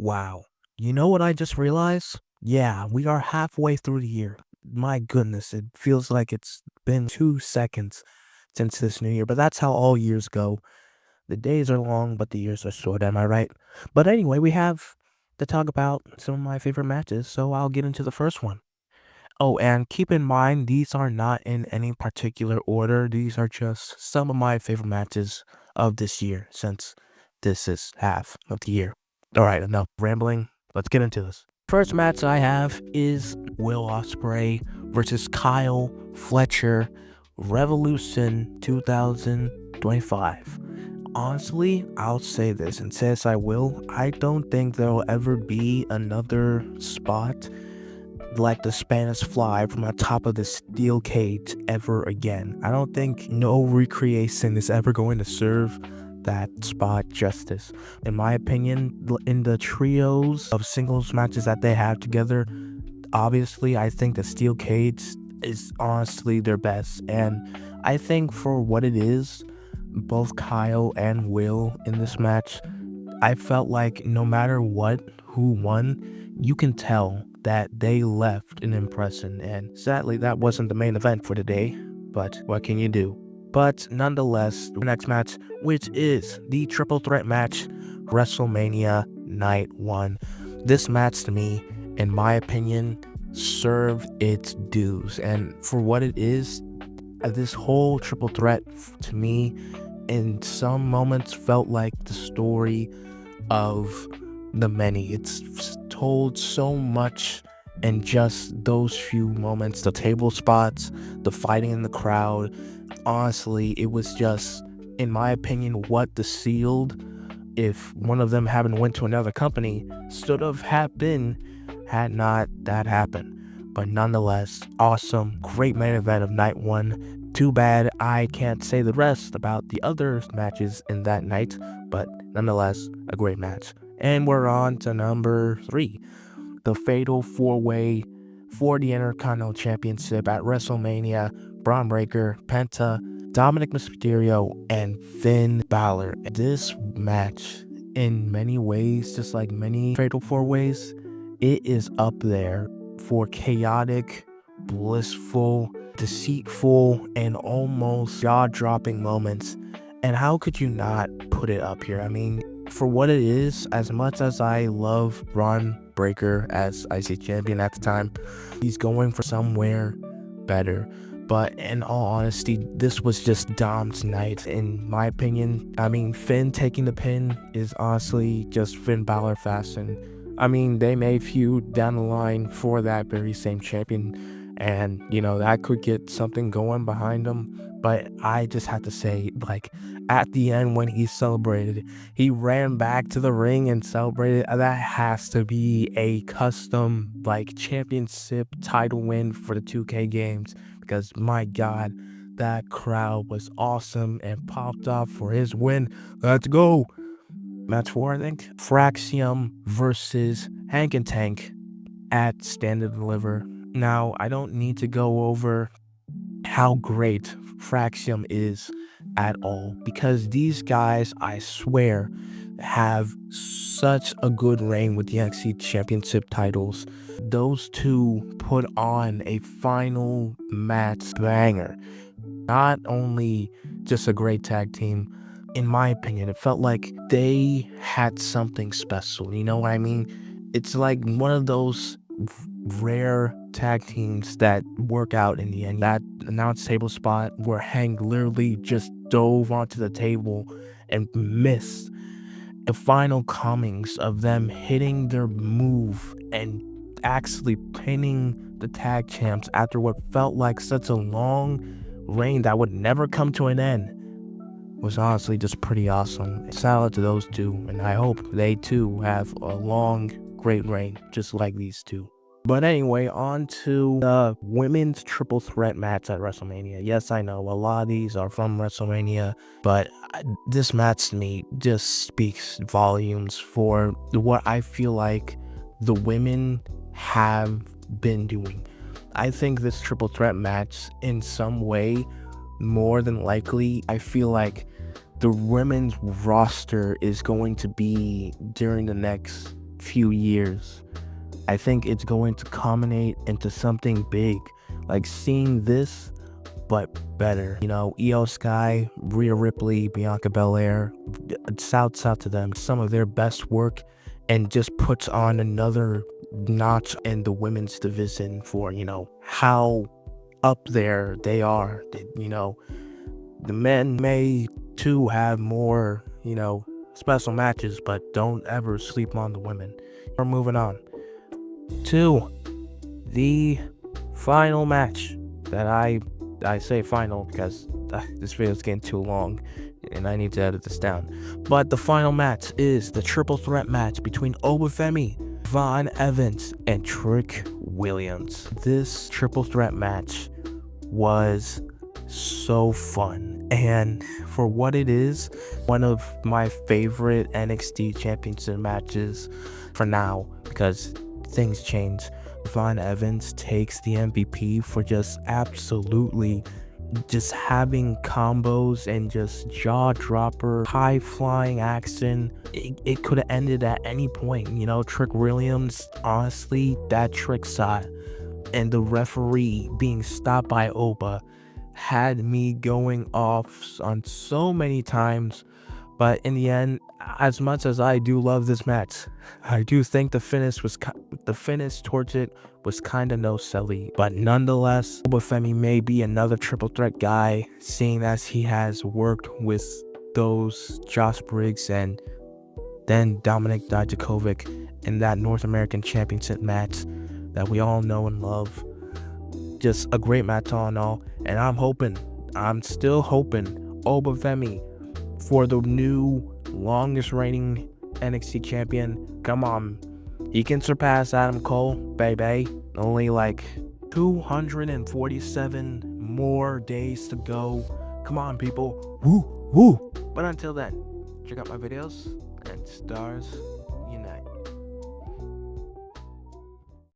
Wow. You know what I just realized? Yeah, we are halfway through the year. My goodness, it feels like it's been 2 seconds since this new year, but that's how all years go. The days are long, but the years are short, am I right? But anyway, we have to talk about some of my favorite matches, so I'll get into the first one. Oh, and keep in mind, these are not in any particular order. These are just some of my favorite matches of this year, since this is half of the year. All right, enough rambling. Let's get into this. First match I have is Will Ospreay versus Kyle Fletcher, Revolution 2025. Honestly, I'll say this, and say as I will, I don't think there'll ever be another spot like the Spanish fly from on top of the steel cage ever again. I don't think no recreation is ever going to serve that spot justice. In my opinion, in the trios of singles matches that they have together, obviously I think the steel cage is honestly their best. And I think for what it is, both Kyle and Will in this match, I felt like no matter who won, you can tell that they left an impression, and sadly that wasn't the main event for today, but what can you do? But nonetheless, the next match, which is the triple threat match, WrestleMania Night 1. This match to me, in my opinion, served its dues, and for what it is, this whole triple threat to me in some moments felt like the story of the many. It's told so much in just those few moments. The table spots, the fighting in the crowd. Honestly, it was just, in my opinion, what the Sealed, if one of them hadn't went to another company, should have been had not that happened. But nonetheless, awesome, great main event of night 1. Too bad I can't say the rest about the other matches in that night, but nonetheless, a great match. And we're on to number 3, the Fatal 4-Way for the Intercontinental Championship at WrestleMania. Braun Breaker, Penta, Dominic Mysterio, and Finn Balor. This match, in many ways, just like many Fatal 4-Ways, it is up there for chaotic, blissful, deceitful, and almost jaw-dropping moments. And how could you not put it up here? I mean, for what it is, as much as I love Braun Breaker as IC champion at the time, he's going for somewhere better. But in all honesty, this was just Dom's night, in my opinion. I mean, Finn taking the pin is honestly just Finn Balor fashion. I mean, they may feud down the line for that very same champion, and, you know, that could get something going behind them. But I just have to say, like, at the end when he celebrated, he ran back to the ring and celebrated. That has to be a custom, like, championship title win for the 2K games, because my God, that crowd was awesome and popped off for his win. Let's go. Match 4, I think. Fraxium versus Hank and Tank at Stand and Deliver. Now, I don't need to go over how great Fraxium is at all, because these guys, I swear, have such a good reign with the NXT Championship titles. Those two put on a final match banger. Not only just a great tag team, in my opinion, it felt like they had something special, you know what I mean? It's like one of those rare tag teams that work out in the end. That announce table spot where Hank literally just dove onto the table and missed. The final comings of them hitting their move and actually pinning the tag champs after what felt like such a long reign that would never come to an end was honestly just pretty awesome. Shout out to those two, and I hope they too have a long, great reign just like these two. But anyway, on to the women's triple threat match at WrestleMania. Yes, I know a lot of these are from WrestleMania, but this match to me just speaks volumes for what I feel like the women have been doing. I think this triple threat match, in some way, more than likely, I feel like the women's roster is going to be, during the next few years. I think it's going to culminate into something big, like seeing this, but better. You know, Io Sky, Rhea Ripley, Bianca Belair, shouts out to them. Some of their best work, and just puts on another notch in the women's division for, you know, how up there they are. You know, the men may too have more, you know, special matches, but don't ever sleep on the women. We're moving on to the final match that I say final because this video is getting too long and I need to edit this down. But the final match is the triple threat match between Obafemi, Von Evans, and Trick Williams. This triple threat match was so fun, and for what it is, one of my favorite NXT championship matches for now, because things change. Von Evans takes the MVP for just absolutely just having combos and just jaw-dropper, high-flying action. It could have ended at any point, you know. Trick Williams, honestly, that trick shot and the referee being stopped by Oba had me going off on so many times. But in the end, as much as I do love this match, I do think the finish towards it was kind of no silly. But nonetheless, Obafemi may be another triple threat guy, seeing as he has worked with those Josh Briggs and then Dominik Dijakovic in that North American Championship match that we all know and love. Just a great match all in all, and I'm still hoping Obafemi for the new longest reigning NXT champion. Come on, he can surpass Adam Cole, baby. Only like 247 more days to go. Come on, people. Woo, woo. But until then, check out my videos and STARZ